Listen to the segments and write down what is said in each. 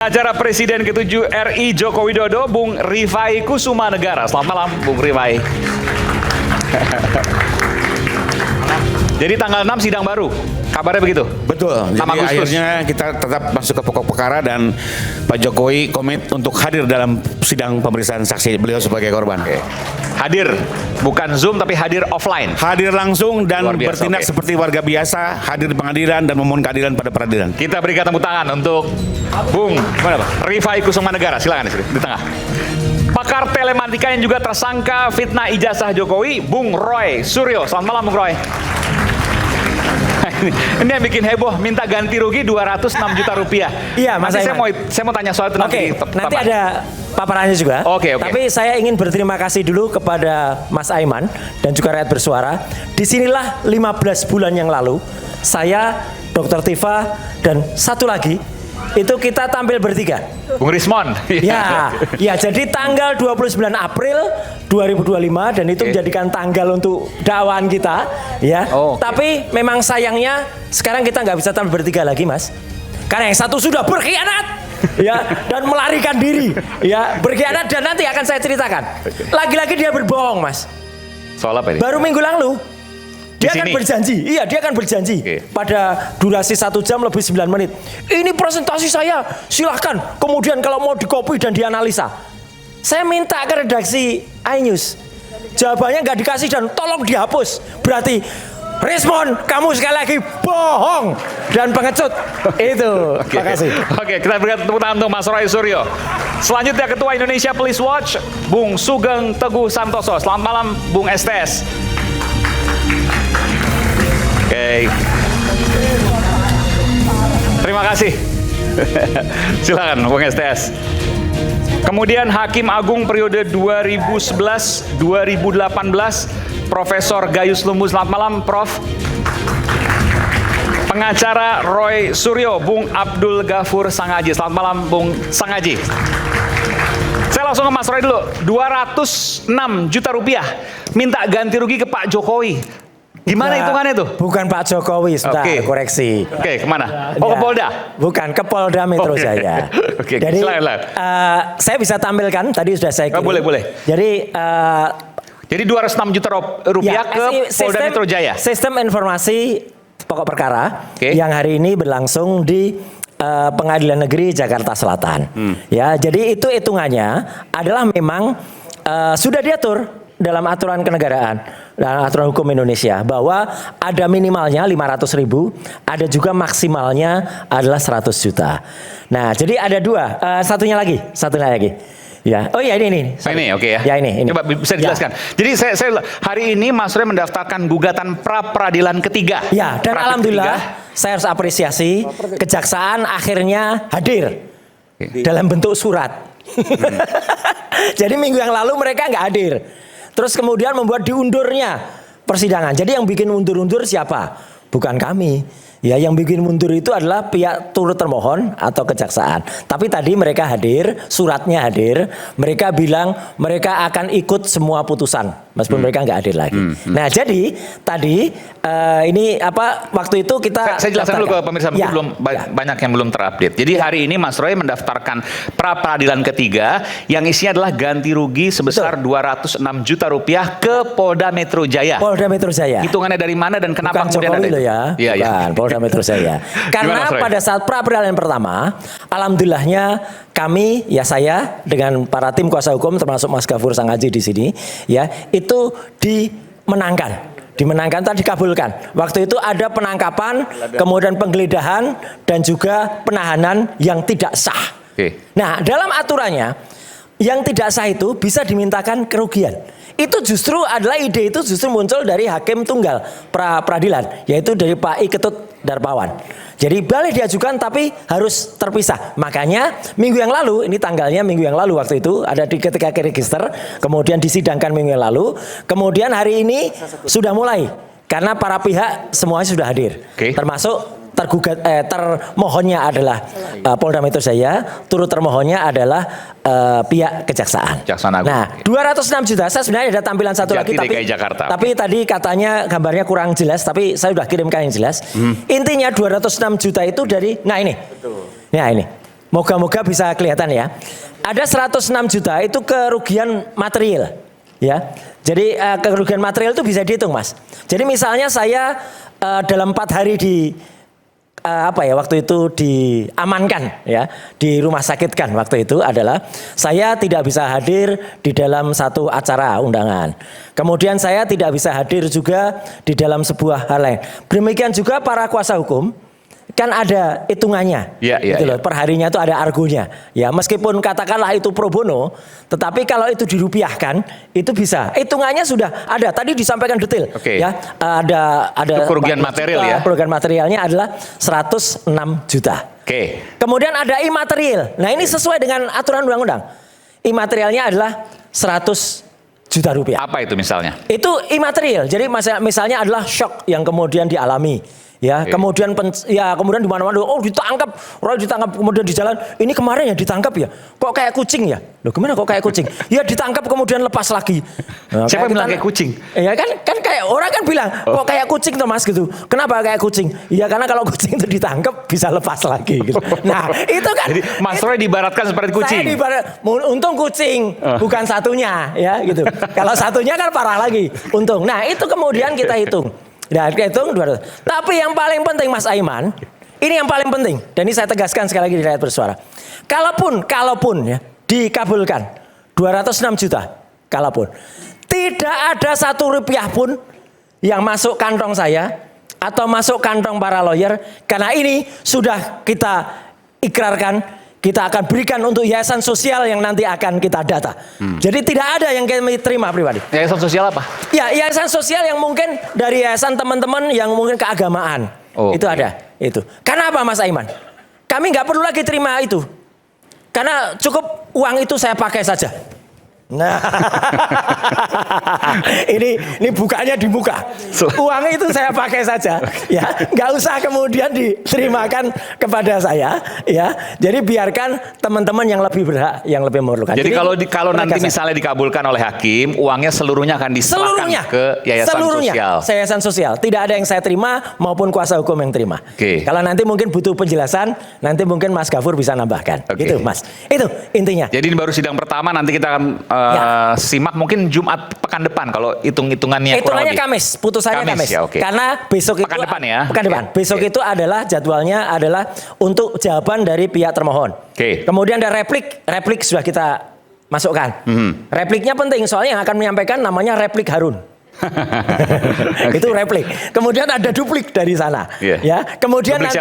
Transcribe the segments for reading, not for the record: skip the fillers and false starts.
Acara Presiden ke-7 RI Joko Widodo, Bung Rifai Kusumanegara. Selamat malam, Bung Rifai. Jadi tanggal 6 sidang baru, kabarnya begitu? Betul, jadi akhirnya kita tetap masuk ke pokok perkara dan Pak Jokowi komit untuk hadir dalam sidang pemeriksaan saksi beliau sebagai korban. Oke. Hadir, bukan Zoom tapi hadir offline. Hadir langsung dan biasa, bertindak seperti warga biasa, hadir di pengadilan dan memohon keadilan pada peradilan. Kita berikan tepuk tangan untuk Bung Rifai Kusumanegara. Silakan di tengah. Pakar telematika yang juga tersangka fitnah ijazah Jokowi, Bung Roy Suryo. Selamat malam, Bung Roy. Ini yang bikin heboh, minta ganti rugi 206 juta rupiah. Iya, Mas Saya mau tanya soal itu nanti. Nanti ada paparannya juga. Oke. Tapi saya ingin berterima kasih dulu kepada Mas Aiman dan juga rakyat bersuara. Disinilah 15 bulan yang lalu, saya, Dr. Tifa, dan satu lagi, itu kita tampil bertiga. Bung Rismon. Ya, jadi tanggal 29 April 2025 dan itu menjadikan tanggal untuk dakwaan kita, ya. Tapi memang sayangnya sekarang kita nggak bisa tampil bertiga lagi, Mas. Karena yang satu sudah berkhianat, ya, dan melarikan diri, ya, berkhianat dan nanti akan saya ceritakan. Lagi-lagi dia berbohong, Mas. Soal apa ini? Baru minggu lalu. Dia akan berjanji, pada durasi 1 jam lebih 9 menit. Ini presentasi saya, silahkan. Kemudian kalau mau dikopi dan dianalisa. Saya minta ke redaksi iNews. Jawabannya nggak dikasih dan tolong dihapus. Berarti, respon, kamu sekali lagi bohong dan pengecut. Itu, terima kasih. Oke, kita berikan tepuk tangan untuk Mas Roy Suryo. Selanjutnya Ketua Indonesia Police Watch, Bung Sugeng Teguh Santoso. Selamat malam, Bung STS. Oke. Terima kasih. Silakan Bung STS. Kemudian Hakim Agung periode 2011-2018 Profesor Gayus Lumbu. Selamat malam, Prof. Pengacara Roy Suryo, Bung Abdul Ghafur Sangaji. Selamat malam, Bung Sangaji. Saya langsung ke Mas Roy dulu. 206 juta rupiah minta ganti rugi ke Pak Jokowi. Gimana hitungannya tuh? Bukan Pak Jokowi, sudah koreksi. Oke, kemana? Oh, ke Polda? Bukan, ke Polda Metro Jaya. Jadi, saya bisa tampilkan, tadi sudah saya kirim. Boleh. Jadi 206 juta rupiah ke Polda Metro Jaya. Sistem informasi pokok perkara yang hari ini berlangsung di Pengadilan Negeri Jakarta Selatan. Ya, jadi itu hitungannya adalah memang sudah diatur dalam aturan kenegaraan, dalam aturan hukum Indonesia, bahwa ada minimalnya 500.000, ada juga maksimalnya adalah 100 juta. Nah, jadi ada dua, satunya lagi. Ya, oh iya ini. Ini oke ya. Ya ini. Coba bisa dijelaskan. Ya. Jadi saya hari ini Mas Roy mendaftarkan gugatan pra peradilan ketiga. Ya, dan alhamdulillah saya harus apresiasi kejaksaan akhirnya hadir dalam bentuk surat. Jadi minggu yang lalu mereka nggak hadir. Terus kemudian membuat diundurnya persidangan. Jadi yang bikin mundur-undur siapa? Bukan kami. Ya, yang bikin mundur itu adalah pihak turut termohon atau kejaksaan. Tapi tadi mereka hadir, suratnya hadir. Mereka bilang mereka akan ikut semua putusan, meskipun mereka nggak hadir lagi. Nah, jadi tadi ini waktu itu kita saya jelaskan dulu ke pemirsa, belum banyak yang belum terupdate. Jadi hari ini Mas Roy mendaftarkan pra peradilan ketiga yang isinya adalah ganti rugi sebesar 206 juta rupiah ke Polda Metro Jaya. Polda Metro Jaya. Hitungannya dari mana dan kenapa bukan kemudian Jokowi ada? Iya. Polda Metro Jaya. Karena pada saat pra peradilan pertama, alhamdulillahnya kami, ya saya dengan para tim kuasa hukum termasuk Mas Ghafur Sangaji di sini, ya itu dimenangkan tadi dikabulkan. Waktu itu ada penangkapan, kemudian penggeledahan dan juga penahanan yang tidak sah. Nah, dalam aturannya yang tidak sah itu bisa dimintakan kerugian. Itu justru adalah ide itu justru muncul dari hakim tunggal peradilan, yaitu dari Pak I Ketut Darpawan. Jadi boleh diajukan tapi harus terpisah. Makanya minggu yang lalu, ini tanggalnya minggu yang lalu waktu itu ada di ketika register, kemudian disidangkan minggu yang lalu, kemudian hari ini sudah mulai karena para pihak semuanya sudah hadir, termasuk termohonnya adalah Polda Metro Jaya, turut termohonnya adalah pihak kejaksaan. Nah, 206 juta, saya sebenarnya ada tampilan satu lagi, tapi tadi katanya gambarnya kurang jelas, tapi saya sudah kirimkan yang jelas. Intinya 206 juta itu dari, nah ini. Moga-moga bisa kelihatan ya. Ada 106 juta itu kerugian material, ya. Jadi kerugian material itu bisa dihitung, Mas. Jadi misalnya saya dalam 4 hari waktu itu diamankan ya, di rumah sakit kan waktu itu adalah saya tidak bisa hadir di dalam satu acara undangan. Kemudian saya tidak bisa hadir juga di dalam sebuah hal lain. Demikian juga para kuasa hukum kan ada hitungannya, gitu loh. Per harinya itu ada argonya. Ya meskipun katakanlah itu pro bono, tetapi kalau itu dirupiahkan itu bisa. Hitungannya sudah ada. Tadi disampaikan detail. Ya ada itu kerugian material ya. Kerugian materialnya adalah 106 juta. Kemudian ada imaterial. Nah ini sesuai dengan aturan undang-undang. Imaterialnya adalah 100 juta rupiah. Apa itu misalnya? Itu imaterial. Jadi misalnya adalah shock yang kemudian dialami. Ya, kemudian kemudian di mana-mana ditangkap, Roy ditangkap, kemudian di jalan, ini kemarin ya ditangkap ya. Kok kayak kucing ya? Loh, gimana kok kayak kucing? Ya ditangkap kemudian lepas lagi. Nah, siapa yang bilang kayak kucing? Ya kan kayak orang kan bilang, kok kayak kucing tuh Mas gitu. Kenapa kayak kucing? Ya karena kalau kucing itu ditangkap bisa lepas lagi gitu. Nah, itu kan jadi Mas Roy diibaratkan seperti kucing. Untung kucing, bukan satunya ya gitu. Kalau satunya kan parah lagi. Untung. Nah, itu kemudian kita hitung. Nah, hitung 200. Tapi yang paling penting Mas Aiman, ini yang paling penting. Dan ini saya tegaskan sekali lagi di Rakyat Bersuara. Kalaupun ya dikabulkan 206 juta, kalaupun tidak ada 1 rupiah pun yang masuk kantong saya atau masuk kantong para lawyer, karena ini sudah kita ikrarkan. Kita akan berikan untuk yayasan sosial yang nanti akan kita data. Jadi tidak ada yang kami terima pribadi. Yayasan sosial apa? Ya, yayasan sosial yang mungkin dari yayasan teman-teman yang mungkin keagamaan. Itu ada. Itu. Karena apa Mas Aiman? Kami nggak perlu lagi terima itu. Karena cukup uang itu saya pakai saja. Nah, ini bukanya di muka. Uang itu saya pakai saja, ya, nggak usah kemudian diterimakan kepada saya, ya. Jadi biarkan teman-teman yang lebih berhak, yang lebih memerlukan. Jadi kalau nanti misalnya dikabulkan oleh hakim, uangnya seluruhnya akan diserahkan ke yayasan sosial. Yayasan sosial. Tidak ada yang saya terima maupun kuasa hukum yang terima. Kalau nanti mungkin butuh penjelasan, nanti mungkin Mas Gafur bisa nambahkan. Gitu, Mas. Itu intinya. Jadi ini baru sidang pertama, nanti kita akan simak mungkin Jumat pekan depan kalau hitungannya Kamis, putusannya Kamis. Ya, karena besok pekan itu depan ya. Pekan depan. Besok itu adalah jadwalnya adalah untuk jawaban dari pihak termohon. Kemudian ada replik sudah kita masukkan. Repliknya penting soalnya yang akan menyampaikan namanya replik Harun. Itu replik. Kemudian ada duplik dari sana. Ya. Kemudian duplik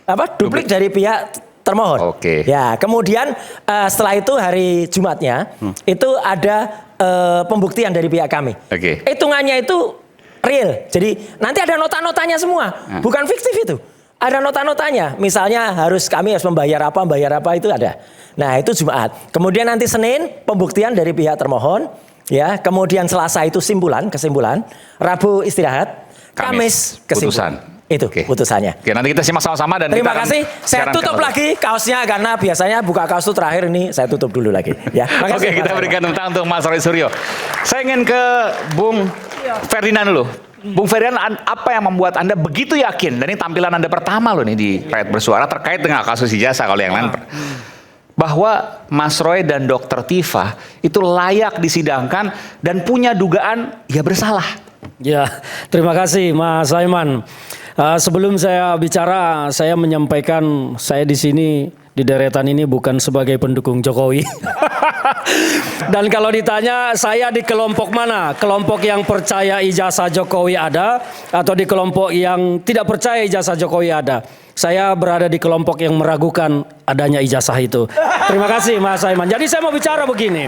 nanti duplik dari pihak termohon. Ya, kemudian setelah itu hari Jumatnya itu ada pembuktian dari pihak kami. Hitungannya itu real. Jadi nanti ada nota-notanya semua, bukan fiktif itu. Ada nota-notanya. Misalnya kami harus membayar apa itu ada. Nah, itu Jumat. Kemudian nanti Senin pembuktian dari pihak termohon, ya. Kemudian Selasa itu kesimpulan. Rabu istirahat, Kamis kesimpulan. Itu putusannya. Nanti kita simak sama-sama dan terima kasih. Saya tutup lagi kaosnya karena biasanya buka kaos itu terakhir, ini saya tutup dulu lagi. Ya. Oke, kita berikan tepuk tangan untuk Mas Roy Suryo. Saya ingin ke Bung Ferdinand dulu. Bung Ferdinand, apa yang membuat Anda begitu yakin? Dan ini tampilan Anda pertama loh nih di Rakyat Bersuara terkait dengan kasus ijazah, kalau yang lain bahwa Mas Roy dan Dr. Tifa itu layak disidangkan dan punya dugaan bersalah. Ya, terima kasih Mas Aiman. Sebelum saya bicara, saya menyampaikan saya di sini di deretan ini bukan sebagai pendukung Jokowi. Dan kalau ditanya saya di kelompok mana? Kelompok yang percaya ijazah Jokowi ada atau di kelompok yang tidak percaya ijazah Jokowi ada? Saya berada di kelompok yang meragukan adanya ijazah itu. Terima kasih Mas Aiman. Jadi saya mau bicara begini.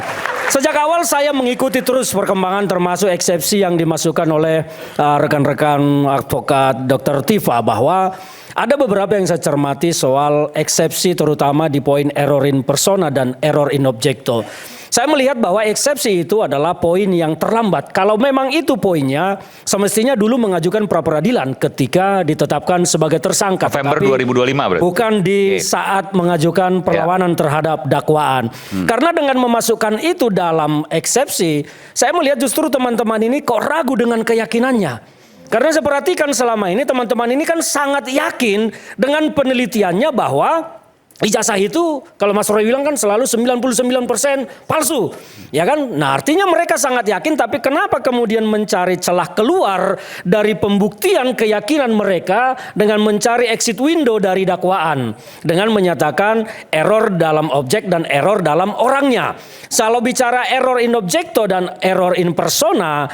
Sejak awal saya mengikuti terus perkembangan termasuk eksepsi yang dimasukkan oleh rekan-rekan advokat Dr. Tifa bahwa ada beberapa yang saya cermati soal eksepsi terutama di poin error in persona dan error in objecto. Saya melihat bahwa eksepsi itu adalah poin yang terlambat. Kalau memang itu poinnya, semestinya dulu mengajukan pra-peradilan ketika ditetapkan sebagai tersangka. November 2025 berarti. Bukan di saat mengajukan perlawanan terhadap dakwaan. Karena dengan memasukkan itu dalam eksepsi, saya melihat justru teman-teman ini kok ragu dengan keyakinannya. Karena saya perhatikan selama ini teman-teman ini kan sangat yakin dengan penelitiannya bahwa ijazah itu kalau Mas Roy bilang kan selalu 99% palsu. Ya kan? Nah, artinya mereka sangat yakin, tapi kenapa kemudian mencari celah keluar dari pembuktian keyakinan mereka dengan mencari exit window dari dakwaan dengan menyatakan error dalam objek dan error dalam orangnya. Kalau bicara error in objecto dan error in persona,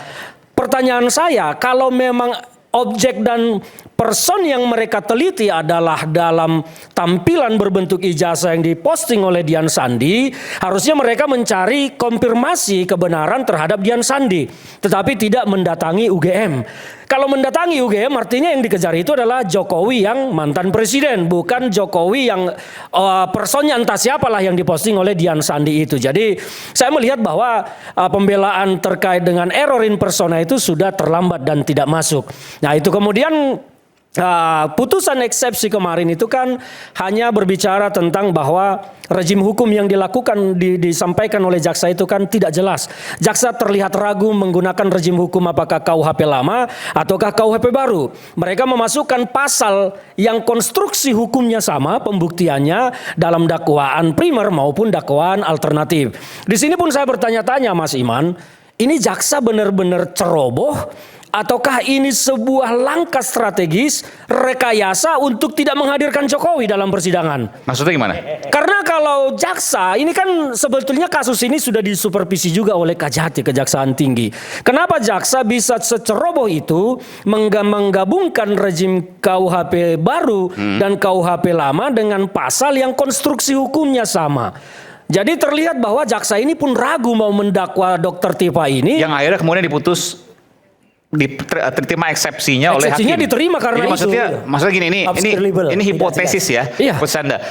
pertanyaan saya, kalau memang objek dan person yang mereka teliti adalah dalam tampilan berbentuk ijazah yang diposting oleh Dian Sandi, harusnya mereka mencari konfirmasi kebenaran terhadap Dian Sandi, tetapi tidak mendatangi UGM. Kalau mendatangi UGM artinya yang dikejar itu adalah Jokowi yang mantan presiden, bukan Jokowi yang personnya entah siapalah yang diposting oleh Dian Sandi itu. Jadi saya melihat bahwa pembelaan terkait dengan error in persona itu sudah terlambat dan tidak masuk. Nah, itu kemudian putusan eksepsi kemarin itu kan hanya berbicara tentang bahwa rejim hukum yang dilakukan disampaikan oleh jaksa itu kan tidak jelas. Jaksa terlihat ragu menggunakan rejim hukum apakah KUHP lama ataukah KUHP baru. Mereka memasukkan pasal yang konstruksi hukumnya sama, pembuktiannya dalam dakwaan primer maupun dakwaan alternatif. Di sini pun saya bertanya-tanya, Mas Iman, ini jaksa benar-benar ceroboh ataukah ini sebuah langkah strategis rekayasa untuk tidak menghadirkan Jokowi dalam persidangan? Maksudnya gimana? Karena kalau jaksa, ini kan sebetulnya kasus ini sudah disupervisi juga oleh Kajati, Kejaksaan Tinggi. Kenapa jaksa bisa seceroboh itu menggabungkan rejim KUHP baru dan KUHP lama dengan pasal yang konstruksi hukumnya sama? Jadi terlihat bahwa jaksa ini pun ragu mau mendakwa Dr. Tifa ini. Yang akhirnya kemudian diputus diterima eksepsinya oleh hakim. Eksepsinya diterima karena jadi maksudnya gini, ini hipotesis ya, Iya. Coach Anda.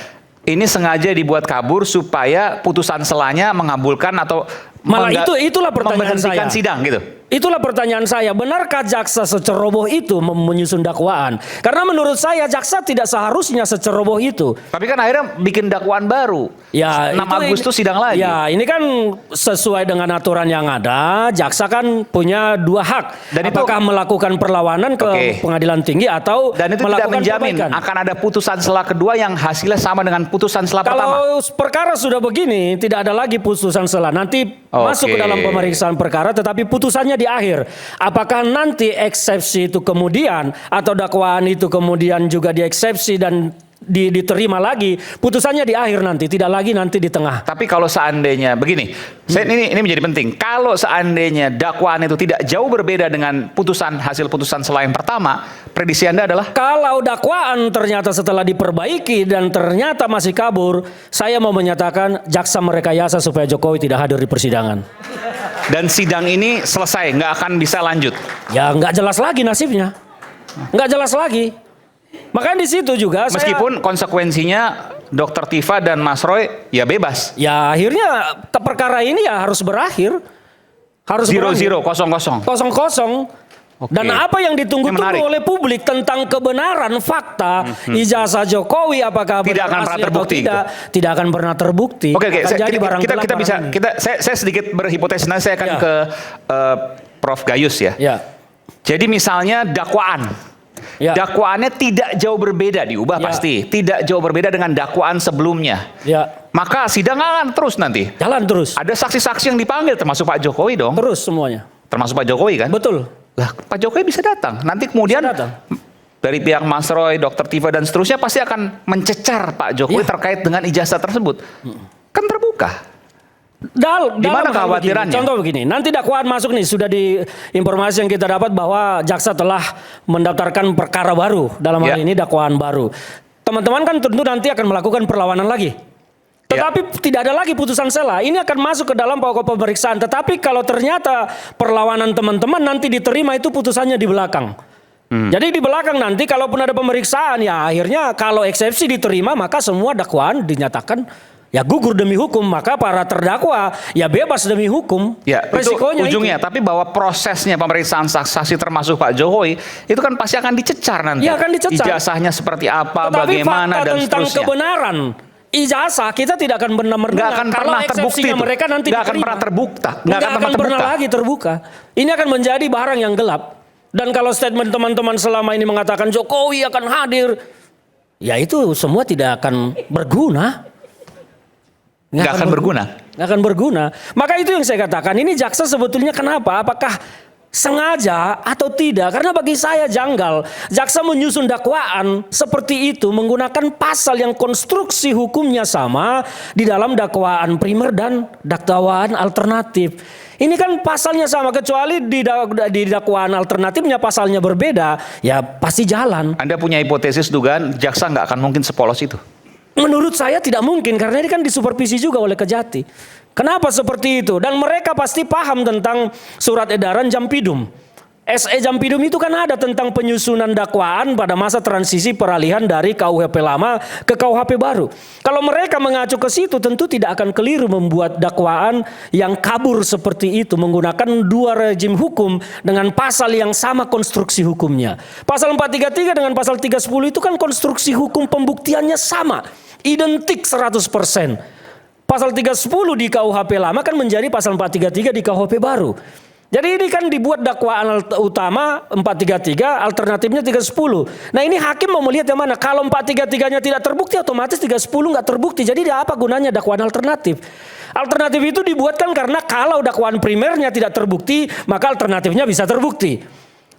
Ini sengaja dibuat kabur supaya putusan selanya mengabulkan atau malah itulah pertanyaan saya. Memberhentikan sidang gitu. Itulah pertanyaan saya, benarkah jaksa seceroboh itu menyusun dakwaan? Karena menurut saya jaksa tidak seharusnya seceroboh itu. Tapi kan akhirnya bikin dakwaan baru. Ya, 6 Agustus sidang lagi. Ya, ini kan sesuai dengan aturan yang ada, jaksa kan punya 2 hak. Dan apakah melakukan perlawanan ke pengadilan tinggi atau dan itu melakukan tidak menjamin perbaikan. akan ada putusan selah kedua yang hasilnya sama dengan putusan selah pertama. Kalau perkara sudah begini, tidak ada lagi putusan selah. Nanti masuk ke dalam pemeriksaan perkara, tetapi putusannya di akhir. Apakah nanti eksepsi itu kemudian atau dakwaan itu kemudian juga dieksepsi dan diterima lagi, putusannya di akhir nanti, tidak lagi nanti di tengah. Tapi kalau seandainya begini, ini menjadi penting. Kalau seandainya dakwaan itu tidak jauh berbeda dengan hasil putusan selah yang pertama, prediksi Anda adalah? Kalau dakwaan ternyata setelah diperbaiki dan ternyata masih kabur, saya mau menyatakan jaksa merekayasa supaya Jokowi tidak hadir di persidangan. Dan sidang ini selesai, nggak akan bisa lanjut. Ya nggak jelas lagi nasibnya, nggak jelas lagi. Makanya di situ juga meskipun konsekuensinya Dr. Tifa dan Mas Roy ya bebas. Ya akhirnya perkara ini ya harus berakhir. Harus 0-0, 0-0. 0-0. Dan apa yang ditunggu-tunggu oleh publik tentang kebenaran fakta ijazah Jokowi apakah tidak akan pernah terbukti tidak akan pernah terbukti. Oke, saya sedikit berhipotesis, nanti saya akan ke Prof Gayus ya. Jadi misalnya dakwaan. Dakwaannya tidak jauh berbeda, diubah pasti. Tidak jauh berbeda dengan dakwaan sebelumnya. Maka sidang akan terus nanti. Jalan terus. Ada saksi-saksi yang dipanggil termasuk Pak Jokowi dong. Terus semuanya. Termasuk Pak Jokowi kan? Betul. Lah, Pak Jokowi bisa datang. Nanti kemudian dari pihak Mas Roy, Dr. Tifa dan seterusnya pasti akan mencecar Pak Jokowi terkait dengan ijazah tersebut. Kan terbuka. Di mana kekhawatirannya? Contoh begini, nanti dakwaan masuk nih, sudah di informasi yang kita dapat bahwa jaksa telah mendaftarkan perkara baru, dalam hal ini dakwaan baru. Teman-teman kan tentu nanti akan melakukan perlawanan lagi. Tetapi tidak ada lagi putusan selah. Ini akan masuk ke dalam pokok pemeriksaan. Tetapi kalau ternyata perlawanan teman-teman nanti diterima, itu putusannya di belakang. Jadi di belakang nanti kalaupun ada pemeriksaan, ya akhirnya kalau eksepsi diterima, maka semua dakwaan dinyatakan ya gugur demi hukum, maka para terdakwa ya bebas demi hukum. Ya, resikonya itu ujungnya. Tapi bahwa prosesnya pemeriksaan saksi termasuk Pak Jokowi itu kan pasti akan dicecar nanti. Ya, akan dicecar. Ijazahnya seperti apa, tetapi bagaimana dan tentang seterusnya. Kebenaran ijazah kita tidak akan benar-benar nggak akan pernah terbukti itu. Mereka nanti nggak akan pernah terbuka. Nggak akan pernah lagi terbuka. Ini akan menjadi barang yang gelap. Dan kalau statement teman-teman selama ini mengatakan Jokowi akan hadir, ya itu semua tidak akan berguna. Nggak akan berguna. Nggak akan berguna. Maka itu yang saya katakan, ini jaksa sebetulnya kenapa? Apakah sengaja atau tidak? Karena bagi saya janggal, jaksa menyusun dakwaan seperti itu menggunakan pasal yang konstruksi hukumnya sama di dalam dakwaan primer dan dakwaan alternatif. Ini kan pasalnya sama, kecuali di dakwaan alternatifnya pasalnya berbeda, ya pasti jalan. Anda punya hipotesis dugaan jaksa nggak akan mungkin sepolos itu? Menurut saya tidak mungkin, karena ini kan disupervisi juga oleh Kejati. Kenapa seperti itu? Dan mereka pasti paham tentang surat edaran Jampidum. SE Jampidum itu kan ada tentang penyusunan dakwaan pada masa transisi peralihan dari KUHP lama ke KUHP baru. Kalau mereka mengacu ke situ, tentu tidak akan keliru membuat dakwaan yang kabur seperti itu, menggunakan dua rejim hukum dengan pasal yang sama konstruksi hukumnya. Pasal 433 dengan pasal 310 itu kan konstruksi hukum pembuktiannya sama, identik 100%. Pasal 310 di KUHP lama kan menjadi pasal 433 di KUHP baru. Jadi ini kan dibuat dakwaan utama 433, alternatifnya 310. Nah ini hakim mau melihat yang mana? Kalau 433-nya tidak terbukti, otomatis 310 nggak terbukti. Jadi apa gunanya dakwaan alternatif? Alternatif itu dibuatkan karena kalau dakwaan primernya tidak terbukti, maka alternatifnya bisa terbukti.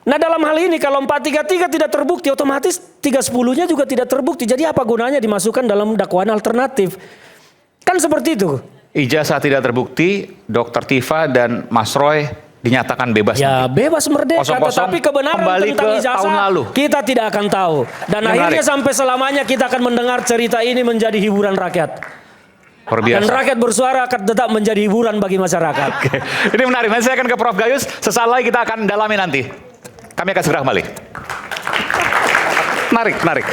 Nah dalam hal ini kalau 433 tidak terbukti, otomatis 310-nya juga tidak terbukti. Jadi apa gunanya dimasukkan dalam dakwaan alternatif? Kan seperti itu. Ijazah tidak terbukti, Dr. Tifa dan Mas Roy dinyatakan bebas. Ya nanti. bebas merdeka, tapi kebenaran kembali tentang ke ijazah tahun lalu. kita tidak akan tahu. Dan akhirnya sampai selamanya kita akan mendengar cerita ini menjadi hiburan rakyat. Luar biasa. Dan rakyat bersuara akan tetap menjadi hiburan bagi masyarakat. Oke. Ini menarik. Nanti saya akan ke Prof. Gayus. Sesaat lagi kita akan dalami nanti. Kami akan segera kembali. Menarik.